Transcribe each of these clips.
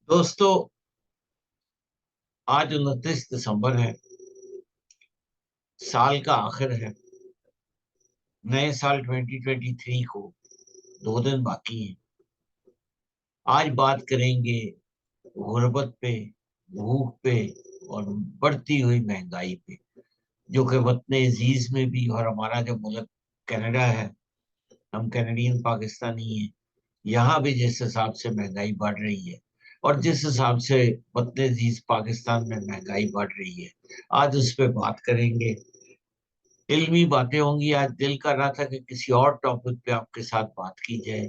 दोस्तों, आज 29 दिसंबर है। साल का आखिर है। नए साल 2023 को 2 दिन बाकी हैं। आज बात करेंगे गुर्बत पे, भूख पे और बढ़ती हुई महंगाई पे, जो कि वतन अजीज में भी और हमारा जो मुल्क कनाडा है, हम कैनेडियन पाकिस्तानी हैं, यहाँ भी जिस हिसाब से महंगाई बढ़ रही है और जिस हिसाब से वतन अजीज पाकिस्तान में महंगाई बढ़ रही है, आज उस पर बात करेंगे। इल्मी बातें होंगी। आज दिल कर रहा था कि किसी और टॉपिक पे आपके साथ बात की जाए।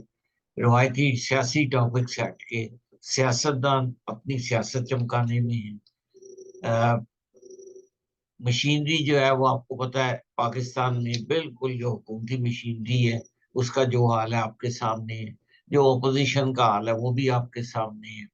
रिवायती सियासी टॉपिक से हटके सियासतदान अपनी सियासत चमकाने में है। मशीनरी जो है वो आपको पता है, पाकिस्तान में बिल्कुल जो हुकूमती मशीनरी है उसका जो हाल है आपके सामने है। जो ओपोजिशन का हाल है वो भी आपके सामने है।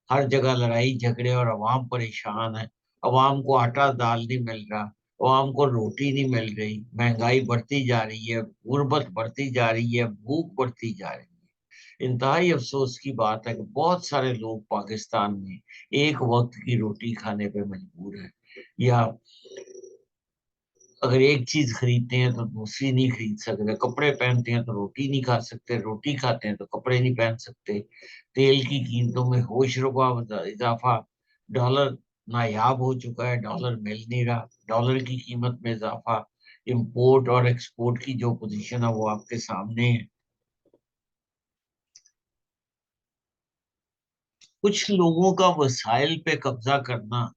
हर जगह लड़ाई झगड़े और अवाम परेशान है। अवाम को आटा दाल नहीं मिल रहा, अवाम को रोटी नहीं मिल रही, महंगाई बढ़ती जा रही है, गुर्बत बढ़ती जा रही है, भूख बढ़ती जा रही है। इंतहाई अफसोस की बात है कि बहुत सारे लोग पाकिस्तान में एक वक्त की रोटी खाने पे मजबूर हैं, या अगर एक चीज खरीदते हैं तो दूसरी नहीं खरीद सकते। कपड़े पहनते हैं तो रोटी नहीं खा सकते, रोटी खाते हैं तो कपड़े नहीं पहन सकते। तेल की कीमतों में होश रुबा इजाफा। डॉलर नायाब हो चुका है, डॉलर मिल नहीं रहा, डॉलर की कीमत में इजाफा। इंपोर्ट और एक्सपोर्ट की जो पोजीशन है वो आपके सामने है। कुछ लोगों का वसाइल पे कब्जा करना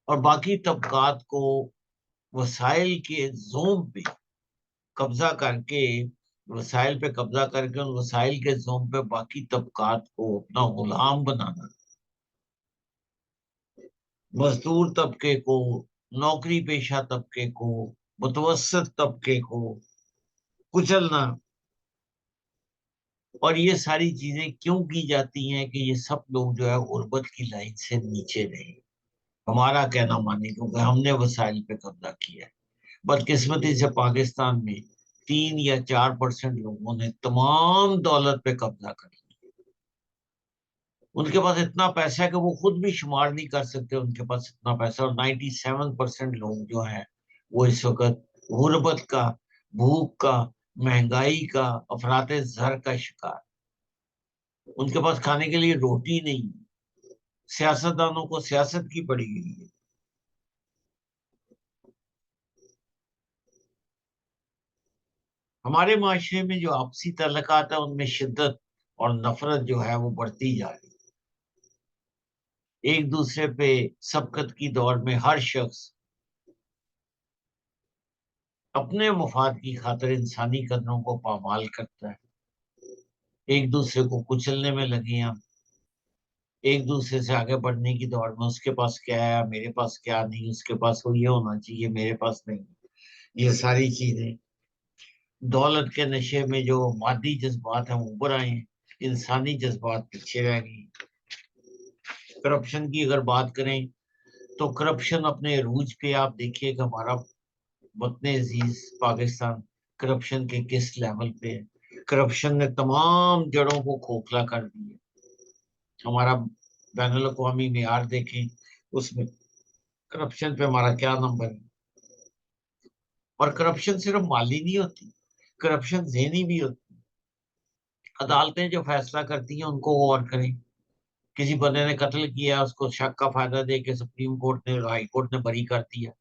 और बाकी तबकात को वसाइल के जोम पे कब्जा करके वसाइल पे कब्जा करके उन वसाइल के जोम पे बाकी तबकात को अपना गुलाम बनाना, मजदूर तबके को, नौकरी पेशा तबके को, मुतवसत तबके को कुचलना। और ये सारी चीजें क्यों की जाती हैं कि ये सब लोग जो है गुर्बत की लाइन से नीचे रहे। हमारा कहना माने, क्योंकि हमने वसाइल पे कब्जा किया है। बदकिस्मती से पाकिस्तान में 3 या 4% लोगों ने तमाम दौलत पे कब्जा कर लिया। उनके पास इतना पैसा है कि वो खुद भी शुमार नहीं कर सकते, उनके पास इतना पैसा। और 97% लोग जो हैं वो इस वक्त गुर्बत का, भूख का, महंगाई का, अफरात जर का शिकार। उनके पास खाने के लिए रोटी नहीं। सियासतदानों को सियासत की पड़ी हुई है। हमारे माशरे में जो आपसी तल्लकात है उनमें शिद्दत और नफरत जो है वो बढ़ती जा रही है। एक दूसरे पे सबकत की दौड़ में हर शख्स अपने मुफाद की खातिर इंसानी कदरों को पामाल करता है। एक दूसरे को कुचलने में लगे हम। एक दूसरे से आगे बढ़ने की दौड़ में उसके पास क्या है, मेरे पास क्या नहीं, उसके पास वो ये होना चाहिए, मेरे पास नहीं। ये सारी चीजें दौलत के नशे में जो मादी जज्बात हैं वो उभर आए हैं, इंसानी जज्बात पीछे रह गए। करप्शन की अगर बात करें तो करप्शन अपने अरूज पे आप देखिए कि हमारा वतन अजीज पाकिस्तान करप्शन के किस लेवल पे है। करप्शन ने तमाम जड़ों को खोखला कर दिया। हमारा बैनुल अक़वामी मेयार देखें, उसमें करप्शन पे हमारा क्या नंबर है। और करप्शन सिर्फ माली नहीं होती, करप्शन ज़हनी भी होती। अदालतें जो फैसला करती हैं उनको गौर करें। किसी बंदे ने कत्ल किया, उसको शक का फायदा दे के सुप्रीम कोर्ट ने, हाई कोर्ट ने बरी कर दिया।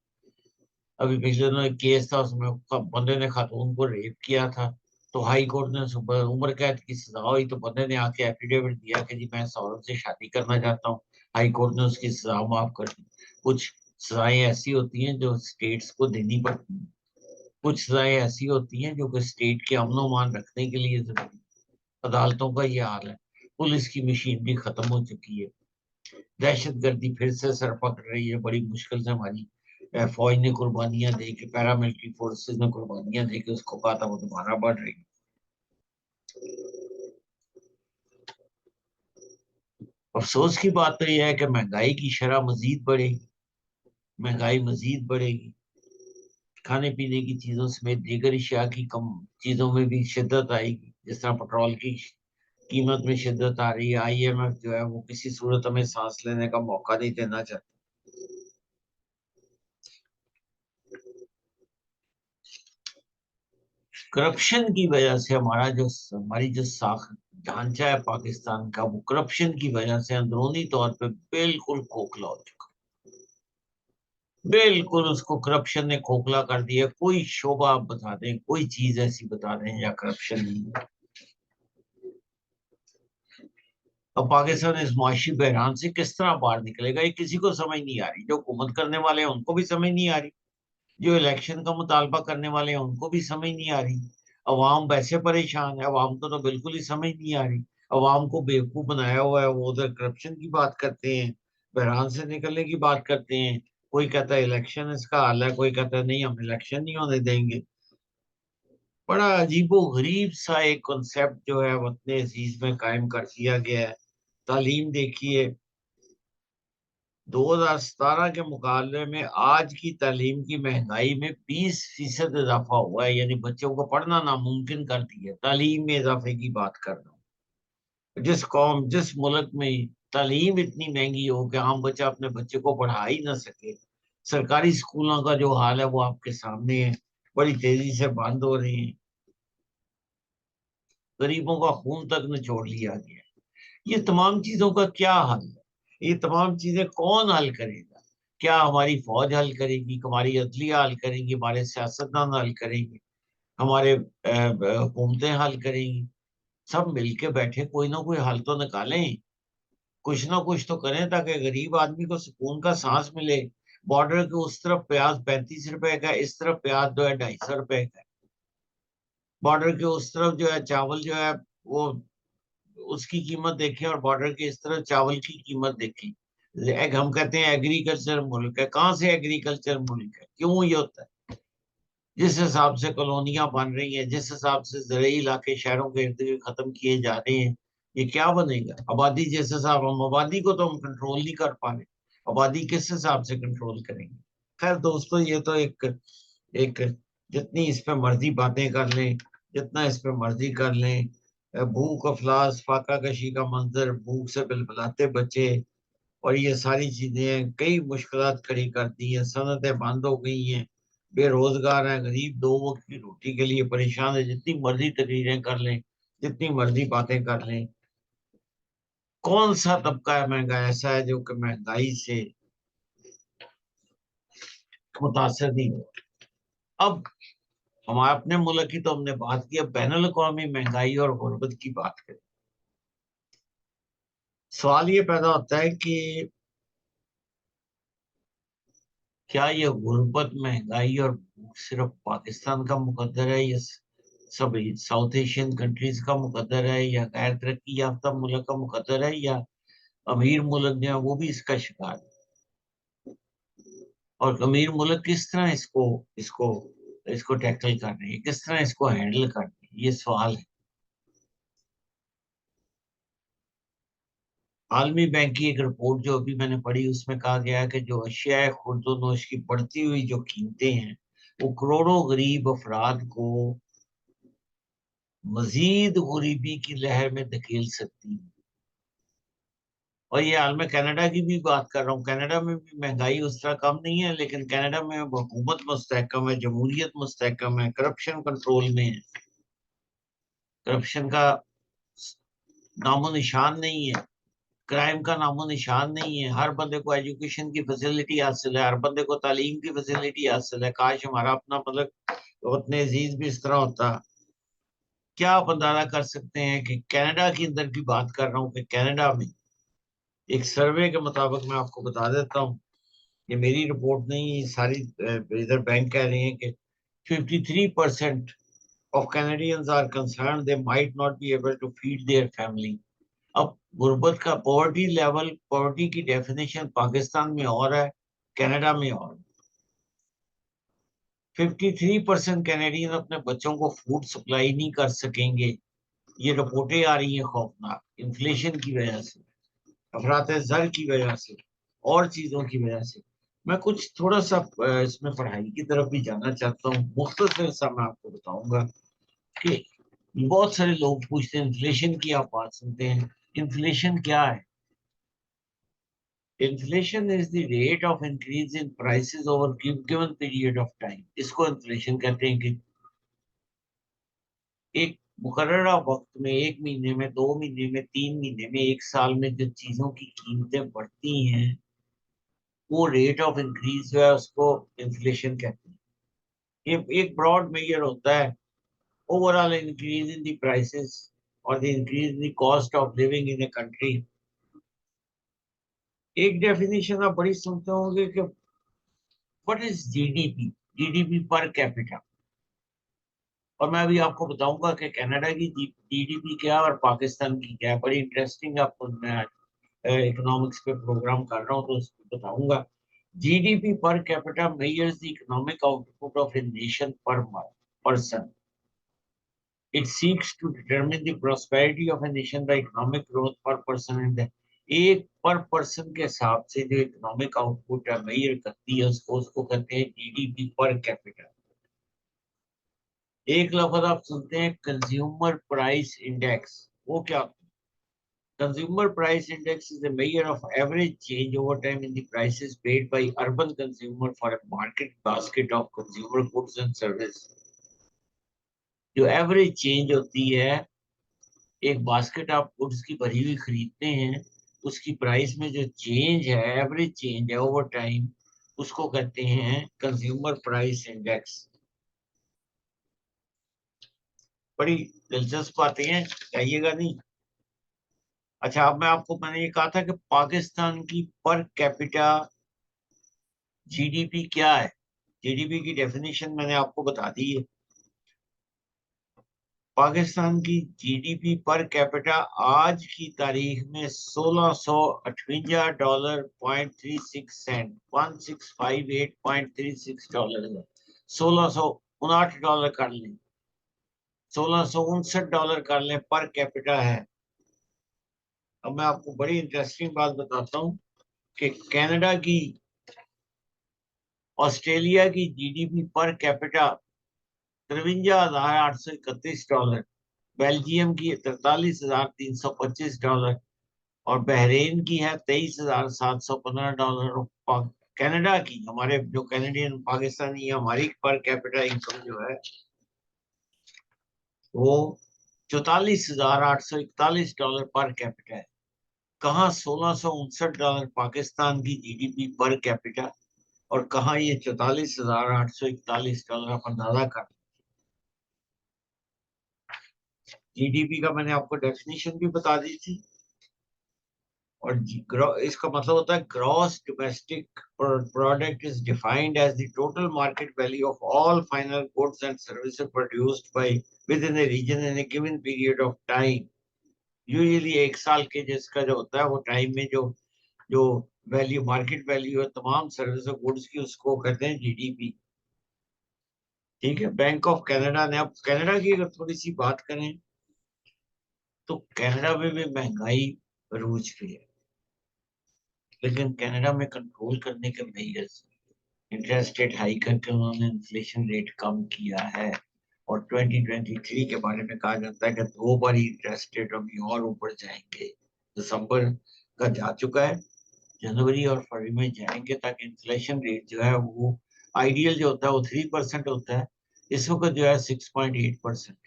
अभी पिछले दिनों एक केस था, उसमें बंदे ने खातून को रेप किया था, तो हाई कोर्ट ने उम्र कैद की सजा हुई, तो बंदे ने आके एफिडेविट दिया कि जी मैं इस औरत से शादी करना चाहता हूँ। हाई कोर्ट ने उसकी सजा माफ कर दी। कुछ सजाएं ऐसी होती हैं जो स्टेट्स को देनी पड़ती हैं। कुछ सजाएं ऐसी होती हैं जो कि स्टेट के अमन मान रखने के लिए जरूरी। अदालतों का ये हाल है। पुलिस की मशीनरी खत्म हो चुकी है। दहशत गर्दी फिर से सर पकड़ रही है। बड़ी मुश्किल से हमारी फौज ने कुर्बानियां दे के, पैरामिलिट्री फोर्सेस ने कुर्बानियां दे के उसको कहा था, वो दोबारा बढ़ रही है। अफसोस की बात तो यह है कि महंगाई की शरह मजीद बढ़ेगी। महंगाई मजीद बढ़ेगी। खाने पीने की चीजों समेत दीगर अशिया की कम चीजों में भी शिद्दत आएगी। जिस तरह पेट्रोल की कीमत में शिद्दत आ रही है। IMF जो है वो किसी सूरत हमें सांस लेने का मौका नहीं देना चाहता। करप्शन की वजह से हमारी जो साख ढांचा है पाकिस्तान का, वो करप्शन की वजह से अंदरूनी तौर पे बिल्कुल खोखला हो चुका। बिल्कुल उसको करप्शन ने खोखला कर दिया। कोई शोबा आप बता दें, कोई चीज ऐसी बता दें या करप्शन नहीं है। अब पाकिस्तान इस मुआशी बहरान से किस तरह बाहर निकलेगा, ये किसी को समझ नहीं आ रही। जो हुकूमत करने वाले हैं उनको भी समझ नहीं आ रही, जो इलेक्शन का मुतालबा करने वाले हैं उनको भी समझ नहीं आ रही। अवाम वैसे परेशान है, अवाम को तो बिल्कुल ही समझ नहीं आ रही। अवाम को बेवकूफ बनाया हुआ है, वो उधर करप्शन की बात करते हैं, बहरान से निकलने की बात करते हैं। कोई कहता है इलेक्शन इसका हल है, कोई कहता है नहीं हम इलेक्शन नहीं होने देंगे। बड़ा अजीबो गरीब सा एक कॉन्सेप्ट जो है वतन अजीज में कायम कर दिया गया है। तालीम देखिए, 2017 के मुकाबले में आज की तालीम की महंगाई में 20% इजाफा हुआ है। यानी बच्चों को पढ़ना नामुमकिन कर दिया। तालीम में इजाफे की बात कर रहा हूँ। जिस मुल्क में तालीम इतनी महंगी हो कि आम बच्चा अपने बच्चे को पढ़ा ही ना सके, सरकारी स्कूलों का जो हाल है वो आपके सामने है। बड़ी तेजी से बंद हो रहे हैं, गरीबों का खून तक निचोड़ लिया गया है। ये तमाम चीजों का क्या हल है? ये तमाम चीजें कौन हल करेगा? क्या हमारी फौज हल करेगी, हमारी अदलिया हल करेंगी, हमारे सियासतदान हल करेंगे, हमारे हुकूमतें हल करेंगी? सब मिलके बैठे कोई ना कोई हल तो निकालें, कुछ ना कुछ तो करें ताकि गरीब आदमी को सुकून का सांस मिले। बॉर्डर के उस तरफ प्याज 35 रुपए का, इस तरफ प्याज जो है 250 रुपए का है। बॉर्डर के उस तरफ जो है चावल जो है वो, उसकी कीमत देखें, और बॉर्डर के इस तरफ चावल की कीमत देखें। हम कहते हैं एग्रीकल्चर मुल्क है, कहाँ से एग्रीकल्चर मुल्क है? क्यों ये होता है? जिस हिसाब से कॉलोनियां बन रही हैं, जिस हिसाब से ज़रूरी इलाके शहरों के इर्द गिर्द खत्म किए जा रहे हैं, ये क्या बनेगा? आबादी जिस हिसाब, हम आबादी को तो हम कंट्रोल नहीं कर पा रहे, आबादी किस हिसाब से कंट्रोल करेंगे? खैर दोस्तों, ये तो एक एक जितनी इस पे मर्जी बातें कर लें, जितना इस पे मर्जी कर लें, भूख अफलास फाका कशी का मंजर, भूख से बिलबिलाते बच्चे, और ये सारी चीजें कई मुश्किलात खड़ी कर दी हैं। सनतें बंद हो गई हैं, बेरोजगार हैं, गरीब दो वक्त की रोटी के लिए परेशान है। जितनी मर्जी तकरीरें कर लें, जितनी मर्जी बातें कर लें, कौन सा तबका है महंगा ऐसा है जो कि महंगाई से मुतासर नहीं हो? अब हमारे अपने मुल्क की तो हमने बात की, अब बैनुल अक़वामी महंगाई और गुर्बत की बात करें। सवाल ये पैदा होता है कि क्या ये गुर्बत, महंगाई और भूख सिर्फ पाकिस्तान का मुकद्दर है, या सभी साउथ एशियन कंट्रीज का मुकद्दर है, या गैर तरक्की याफ्ता मुल्क का मुकद्दर है, या अमीर मुल्क जो है वो भी इसका शिकार है? और अमीर मुल्क किस तरह इसको इसको इसको टैकल कर रहे हैं, किस तरह इसको हैंडल कर रहे हैं, ये सवाल है। आलमी बैंक की एक रिपोर्ट जो अभी मैंने पढ़ी, उसमें कहा गया है कि जो अशिया खुर्दोनोश की बढ़ती हुई जो कीमतें हैं, वो करोड़ों गरीब अफराद को मजीद गरीबी की लहर में धकेल सकती है। और ये हाल मैं कनाडा की भी बात कर रहा हूँ, कनाडा में भी महंगाई उस तरह कम नहीं है, लेकिन कनाडा में हुकूमत मुस्तहकम है, जमहूरियत मुस्तहकम है, करप्शन कंट्रोल में है। करप्शन का नामो निशान नहीं है, क्राइम का नामो निशान नहीं है। हर बंदे को एजुकेशन की फैसिलिटी हासिल है, हर बंदे को तालीम की फैसिलिटी हासिल है। काश हमारा अपना मुल्क उतने अजीज भी इस तरह होता। क्या आप अंदाजा कर सकते हैं कि कनाडा के अंदर की बात कर रहा हूँ कि कनाडा में एक सर्वे के मुताबिक, मैं आपको बता देता हूँ, ये मेरी रिपोर्ट नहीं, सारी इधर बैंक कह रहे हैं कि 53% of Canadians are concerned they might not be able to feed their family. अब गुर्बत का पॉवर्टी लेवल, पॉवर्टी की डेफिनेशन पाकिस्तान में और है, कनाडा में और। 53% कैनेडियन अपने बच्चों को फूड सप्लाई नहीं कर सकेंगे। ये रिपोर्टें आ रही हैं खौफनाक, इन्फ्लेशन की वजह से, अफरात ज़र की वजह से, और चीजों की वजह से। मैं कुछ थोड़ा सा इसमें पढ़ाई की तरफ भी जाना चाहता हूँ। मुख्तसर सा मैं आपको बताऊंगा कि बहुत सारे लोग पूछते हैं इन्फ्लेशन की, आप बात सुनते हैं, इन्फ्लेशन क्या है? Inflation is the rate of increase in prices over given period of time. इसको इन्फ्लेशन कहते हैं कि एक मुकर्ररा वक्त में, 1 महीने में, 2 महीने में, 3 महीने में, 1 साल में जो चीजों की कीमतें बढ़ती हैं, वो रेट ऑफ इंक्रीज जो है उसको इन्फ्लेशन कहते हैं। ये एक ब्रॉड मेजर होता है, overall increase in the prices और the increase in the cost of living in a country. एक डेफिनेशन आप बड़ी सुनते होंगे कि what is GDP, GDP per capita. और मैं अभी आपको बताऊंगा कि कनाडा की जीडीपी क्या है और पाकिस्तान की क्या है। बड़ी इंटरेस्टिंग, आपको मैं इकोनॉमिक्स पे प्रोग्राम कर रहा हूँ तो उसको बताऊंगा। GDP per capita measures the economic output of a nation पर person. It seeks to determine the prosperity of a nation by economic growth per person and the एक पर पर्सन के हिसाब से जो इकोनॉमिक आउटपुट है मेजर करती है, उसको कहते हैं जीडीपी पर कैपिटा। एक लफ्ज आप सुनते हैं कंज्यूमर प्राइस इंडेक्स, वो क्या? Consumer price index is a measure of average change over time in the prices paid by urban consumer for a market basket of consumer goods and services। जो average change होती है, एक basket आप goods की भरी हुई खरीदते हैं, उसकी प्राइस में जो चेंज है, एवरेज चेंज है ओवर टाइम, उसको कहते हैं कंज्यूमर प्राइस इंडेक्स। बड़ी दिलचस्प बातें हैं, कहिएगा नहीं। अच्छा, अब मैंने ये कहा था कि पाकिस्तान की पर कैपिटा जीडीपी क्या है। जीडीपी की डेफिनेशन मैंने आपको बता दी है। पाकिस्तान की जीडीपी पर कैपिटा आज की तारीख में $1658.36, $1658.36 है। $1659 कर लें, $1659 कर लें, पर कैपिटा है। अब मैं आपको बड़ी इंटरेस्टिंग बात बताता हूँ कि कनाडा की, ऑस्ट्रेलिया की जीडीपी पर कैपिटा $53,831, बेल्जियम की $43,325 और बहरीन की है $23,715। कनाडा की, हमारे जो कैनेडियन पाकिस्तानी है, हमारी पर कैपिटा इनकम जो है वो $44,841 पर कैपिटा है। कहाँ $1659 पाकिस्तान की जीडीपी पर कैपिटा, और कहाँ ये $44,841। आप अंदाजा कर। जीडीपी का मैंने आपको डेफिनेशन भी बता दी थी। और इसका मतलब होता है gross domestic product is defined as the total market value of all final goods and services produced by within a region in a given period of time. Usually 1 साल के जिसका जो होता है वो टाइम में जो जो वैल्यू, मार्केट वैल्यू है तमाम सर्विस और गुड्स की, उसको कहते हैं जीडीपी। ठीक है। बैंक ऑफ कनाडा ने, अब कनाडा की अगर थोड़ी सी बात करें तो कनाडा में भी महंगाई रूज पे है, लेकिन कनाडा में कंट्रोल करने के मेजर्स, इंटरेस्ट रेट हाई करके उन्होंने इन्फ्लेशन रेट कम किया है। और 2023 के बारे में कहा जाता है कि 2 बार इंटरेस्ट रेट अभी और ऊपर जाएंगे। दिसंबर का जा चुका है, जनवरी और फरवरी में जाएंगे, ताकि इन्फ्लेशन रेट जो है वो आइडियल जो होता है वो 3% होता है, इस वक्त जो है 6.8%।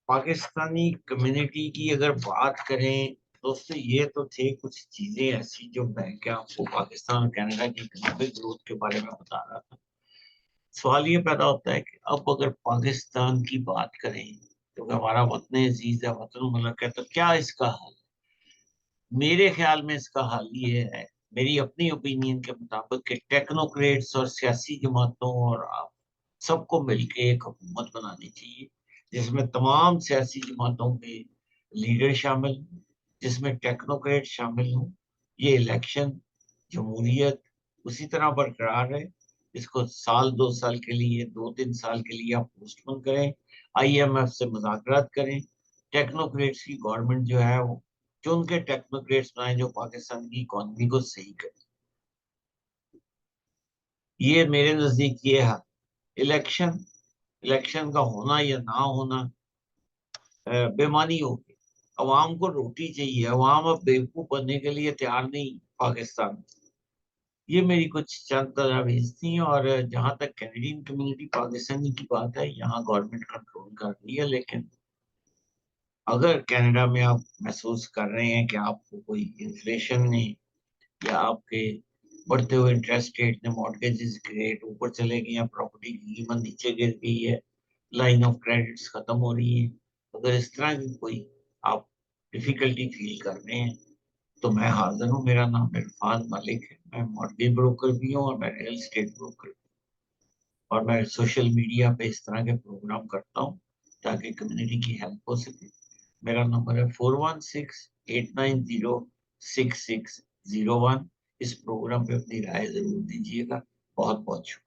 पाकिस्तानी कम्युनिटी की अगर बात करें दोस्तों, ये तो थे कुछ चीजें ऐसी जो मैं क्या आपको पाकिस्तान और कनाडा की इकोनॉमिक ग्रोथ के बारे में बता रहा था। सवाल ये पैदा होता है कि अब अगर पाकिस्तान की बात करें, तो हमारा वतन अजीज है, वतन मुल्क है, तो क्या इसका हल? मेरे ख्याल में इसका हल ये है, मेरी अपनी ओपिनियन के मुताबिक, कि टेक्नोक्रेट्स और सियासी जमातों और आप सबको मिलकर एक हुकूमत बनानी चाहिए, जिसमें तमाम सियासी जमातों के लीडर शामिल हों, जिसमें टेक्नोक्रेट शामिल हों। ये इलेक्शन जमहूरियत उसी तरह बरकरार है, इसको साल 2 साल के लिए, 2-3 साल के लिए आप पोस्टपोन करें, आईएमएफ से मुज़ाकरात करें। टेक्नोक्रेट्स की गवर्नमेंट जो है वो चुन के टेक्नोक्रेट्स बनाए, जो पाकिस्तान की इकोनॉमी को सही करे। ये मेरे नजदीक ये है। इलेक्शन इलेक्शन का होना या ना होना बेमानी होगी। अवाम को रोटी चाहिए, अवाम अब बेवकूफ बनने के लिए तैयार नहीं पाकिस्तान। ये मेरी कुछ चंद तजावीज़ थी। और जहां तक कैनेडियन कम्युनिटी पाकिस्तानी की बात है, यहाँ गवर्नमेंट कंट्रोल कर रही है। लेकिन अगर कनाडा में आप महसूस कर रहे हैं कि आपको कोई इन्फ्लेशन ने या आपके बढ़ते हुए इंटरेस्ट रेट ने मॉर्गेजेस के रेट ऊपर चले गए हैं, प्रॉपर्टी की कीमत नीचे गिर गई है, लाइन ऑफ क्रेडिट्स खत्म हो रही है, अगर इस तरह की कोई आप डिफिकल्टी फील कर रहे हैं तो मैं हाजिर हूँ। मेरा नाम इरफान मलिक है, मैं मॉर्गेज ब्रोकर भी हूँ और मैं रियल एस्टेट ब्रोकर, और मैं सोशल मीडिया पे इस तरह के प्रोग्राम करता हूँ ताकि कम्युनिटी की हेल्प हो सके। मेरा नंबर है 4168906601। इस प्रोग्राम पे अपनी राय जरूर दीजिएगा। बहुत बहुत शुक्रिया।